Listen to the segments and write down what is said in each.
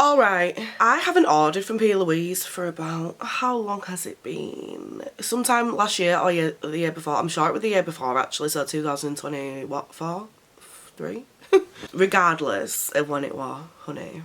Alright, I haven't ordered from P.Louise for about, how long has it been? Sometime last year or the year before. I'm sure it was the year before actually, so 2020, what, 4? 3? Regardless of when it was, honey.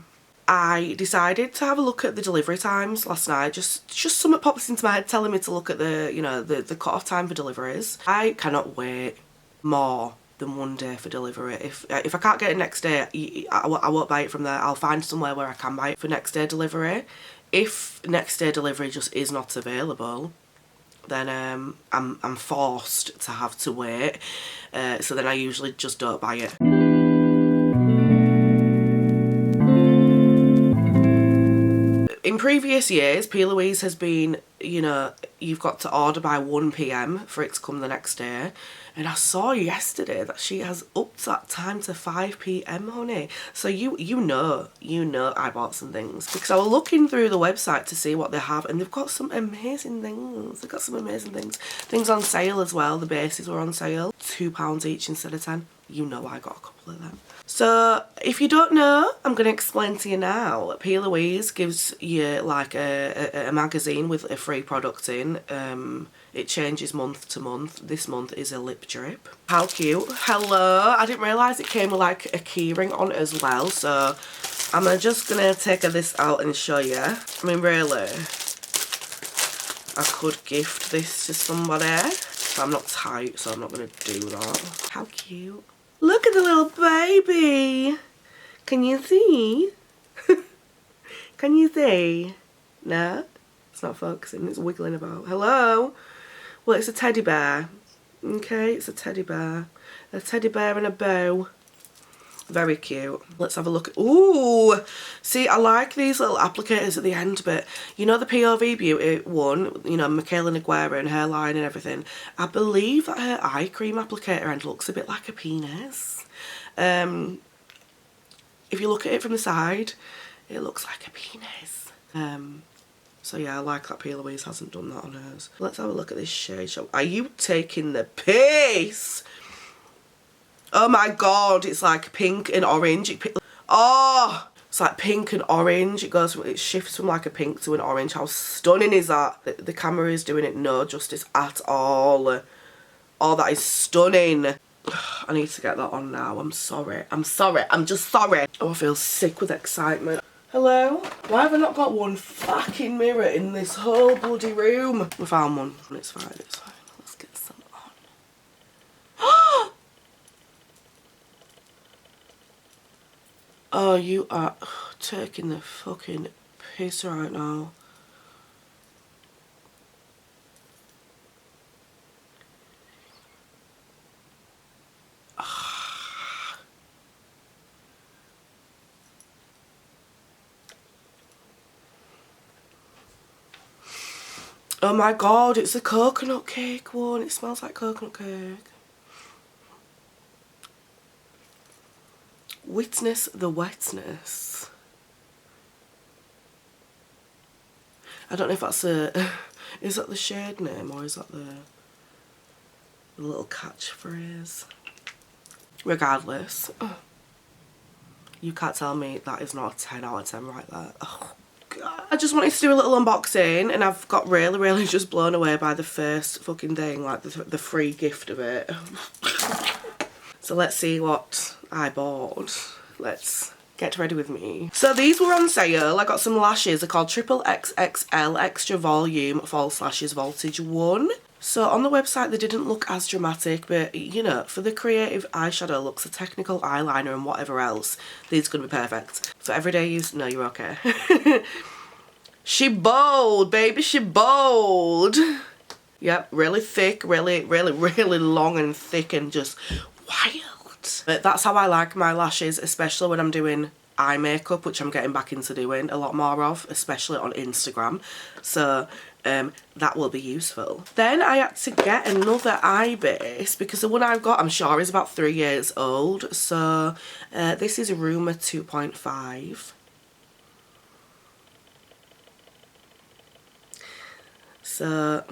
I decided to have a look at the delivery times last night. Just something pops into my head telling me to look at the, you know, the cut-off time for deliveries. I cannot wait more than one day for delivery. If I can't get it next day, I won't buy it from there. I'll find somewhere where I can buy it for next day delivery. If next day delivery just is not available, then I'm forced to have to wait. So then I usually just don't buy it. In previous years, P.Louise has been, you know, you've got to order by 1 PM for it to come the next day. And I saw yesterday that she has upped that time to 5 PM, honey. So you know I bought some things. Because I was looking through the website to see what they have, and they've got some amazing things. They've got some amazing things. Things on sale as well. The bases were on sale. £2 each instead of 10. You know I got a couple of them. So if you don't know, I'm going to explain to you now. P.Louise gives you like a magazine with a free product in. It changes month to month. This month is a lip drip. How cute. Hello. I didn't realise it came with like a key ring on it as well. So I'm just going to take this out and show you. I mean, really, I could gift this to somebody. But I'm not tight, so I'm not going to do that. How cute. Look at the little baby. Can you see? Can you see? No? It's not focusing. It's wiggling about. Hello? Well, it's a teddy bear. Okay, it's a teddy bear. A teddy bear and a bow. Very cute. Let's have a look. Ooh! See, I like these little applicators at the end, but you know the POV Beauty one, you know, Michaela Naguera and hairline and everything. I believe that her eye cream applicator end looks a bit like a penis. If you look at it from the side, it looks like a penis. So yeah, I like that P.Louise hasn't done that on hers. Let's have a look at this shade. Are you taking the piss? Oh my god, it's like pink and orange. Oh, it's like pink and orange. It shifts from like a pink to an orange. How stunning is that? The camera is doing it no justice at all. Oh, that is stunning. I need to get that on now. I'm sorry. I'm sorry. I'm just sorry. Oh, I feel sick with excitement. Hello? Why have I not got one fucking mirror in this whole bloody room? We found one. It's fine, it's fine. Let's get some on. Oh, you are taking the fucking piss right now. Oh my god, it's a coconut cake one. It smells like coconut cake. Witness the wetness. I don't know if that's a... Is that the shade name or is that the little catchphrase? Regardless. You can't tell me that is not a 10 out of 10 right there. Oh. God. I just wanted to do a little unboxing and I've got really just blown away by the first fucking thing, like the free gift of it. So let's see what I bought. Let's get ready with me. So these were on sale. I got some lashes. They're called Triple XXL Extra Volume False Lashes Voltage 1. So on the website they didn't look as dramatic, but you know, for the creative eyeshadow looks, a technical eyeliner and whatever else, these are going to be perfect. For everyday use, no, you're okay. She bold, baby, she bold. Yep, really thick, really long and thick and just wild. But that's how I like my lashes, especially when I'm doing eye makeup, which I'm getting back into doing a lot more of, especially on Instagram. So that will be useful. Then I had to get another eye base because the one I've got, I'm sure, is about 3 years old. So this is Rumour 2.5. So,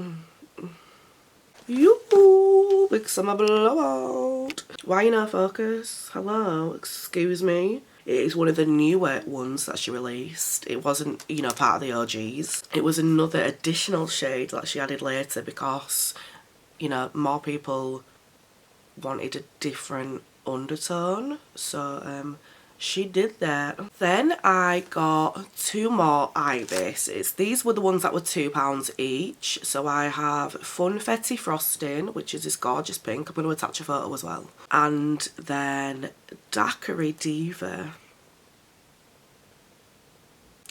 big summer blowout. Why you no focus? Hello, excuse me. It is one of the newer ones that she released. It wasn't, you know, part of the OGs. It was another additional shade that she added later because, you know, more people wanted a different undertone. So, she did that. Then I got 2 more eye bases. These were the ones that were £2 each. So I have Funfetti Frosting, which is this gorgeous pink. I'm going to attach a photo as well. And then Daiquiri Diva.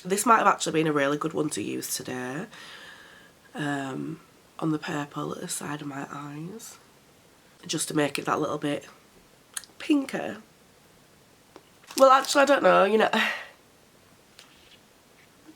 This might have actually been a really good one to use today. On the purple at the side of my eyes. Just to make it that little bit pinker. Well, actually, I don't know, you know.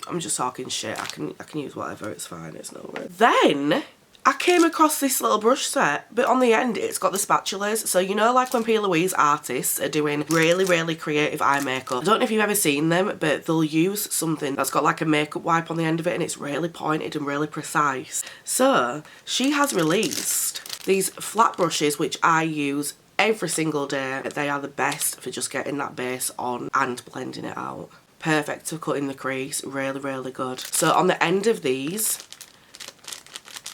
I'm just talking shit. I can use whatever, it's fine, it's no worries. Then I came across this little brush set, but on the end it's got the spatulas. So you know, like when P.Louise artists are doing really, really creative eye makeup. I don't know if you've ever seen them, but they'll use something that's got like a makeup wipe on the end of it and it's really pointed and really precise. So she has released these flat brushes which I use every single day. They are the best for just getting that base on and blending it out. Perfect for cutting the crease, really, really good. So on the end of these,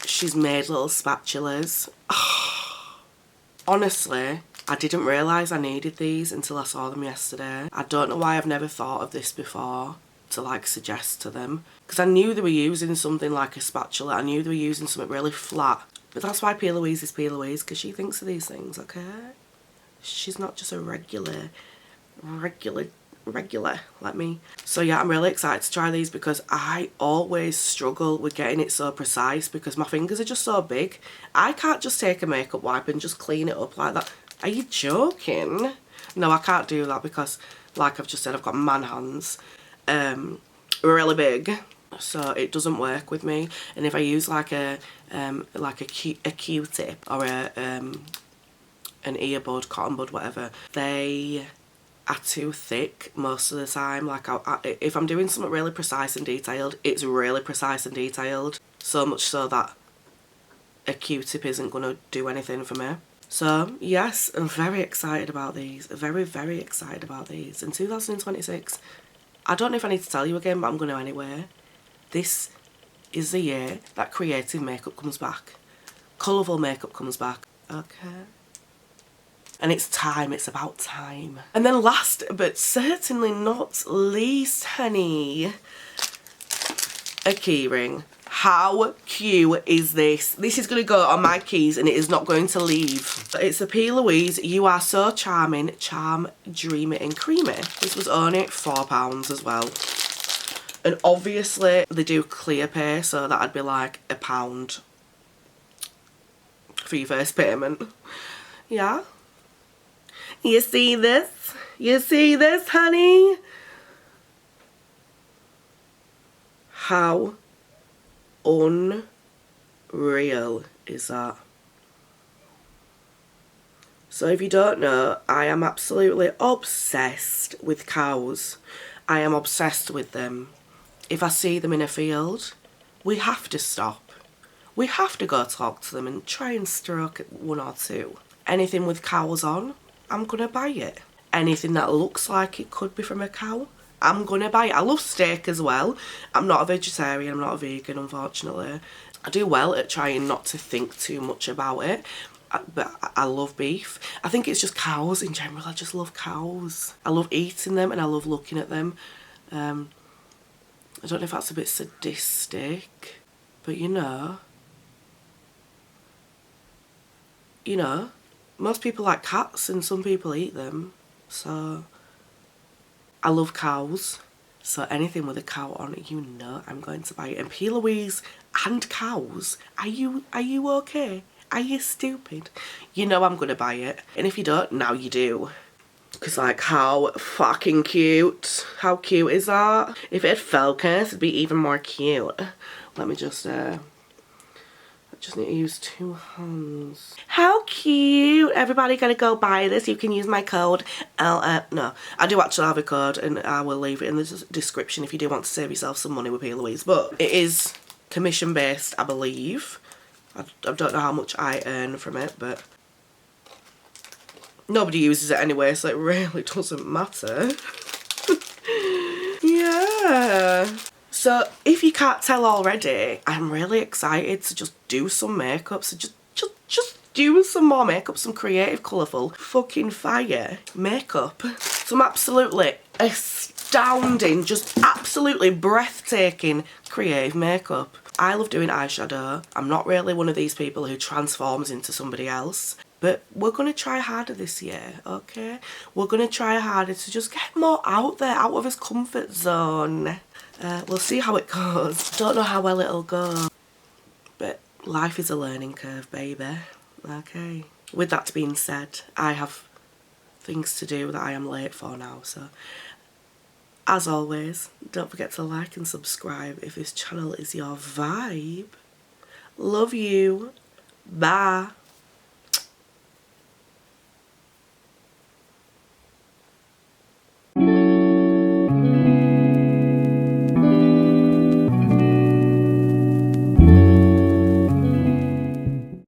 she's made little spatulas. Oh, honestly, I didn't realise I needed these until I saw them yesterday. I don't know why I've never thought of this before to like suggest to them. Because I knew they were using something like a spatula. I knew they were using something really flat. But that's why P.Louise is P.Louise, because she thinks of these things, okay? She's not just a regular like me. So yeah, I'm really excited to try these because I always struggle with getting it so precise because my fingers are just so big. I can't just take a makeup wipe and just clean it up like that. Are you joking? No, I can't do that because, like I've just said, I've got man hands. Really big. So it doesn't work with me, and if I use like a Q-tip or an earbud, cotton bud, whatever, they are too thick most of the time. Like if I'm doing something really precise and detailed, it's really precise and detailed, so much so that a Q-tip isn't going to do anything for me. So yes, I'm very excited about these, very, very excited about these. In 2026, I don't know if I need to tell you again, but I'm going to anyway. This is the year that creative makeup comes back. Colourful makeup comes back. Okay. And it's time, it's about time. And then last but certainly not least, honey, a keyring. How cute is this? This is going to go on my keys and it is not going to leave. It's a P.Louise You Are So Charming, Charm, Dreamy and Creamy. This was only £4 as well. And obviously they do clear pay, so that'd be like £1 for your first payment. Yeah. You see this? You see this, honey? How unreal is that? So if you don't know, I am absolutely obsessed with cows. I am obsessed with them. If I see them in a field, we have to stop. We have to go talk to them and try and stroke one or two. Anything with cows on, I'm gonna buy it. Anything that looks like it could be from a cow, I'm gonna buy it. I love steak as well. I'm not a vegetarian, I'm not a vegan, unfortunately. I do well at trying not to think too much about it, but I love beef. I think it's just cows in general. I just love cows. I love eating them and I love looking at them. I don't know if that's a bit sadistic, but you know, most people like cats and some people eat them. So I love cows. So anything with a cow on it, you know I'm going to buy it. And P.Louise and cows, are you okay? Are you stupid? You know I'm going to buy it. And if you don't, now you do. Because, like, how fucking cute. How cute is that? If it had focus, it'd be even more cute. Let me just, I just need to use 2 hands. How cute. Everybody gotta go buy this. You can use my code. No, I do actually have a code and I will leave it in the description if you do want to save yourself some money with P.Louise. But it is commission based, I believe. I don't know how much I earn from it, but nobody uses it anyway, so it really doesn't matter. Yeah. So if you can't tell already, I'm really excited to just do some makeup. So just do some more makeup, some creative, colourful, fucking fire makeup. Some absolutely astounding, just absolutely breathtaking creative makeup. I love doing eyeshadow. I'm not really one of these people who transforms into somebody else. But we're going to try harder this year, okay? We're going to try harder to just get more out there, out of his comfort zone. We'll see how it goes. Don't know how well it'll go. But life is a learning curve, baby. Okay. With that being said, I have things to do that I am late for now. So, as always, don't forget to like and subscribe if this channel is your vibe. Love you. Bye.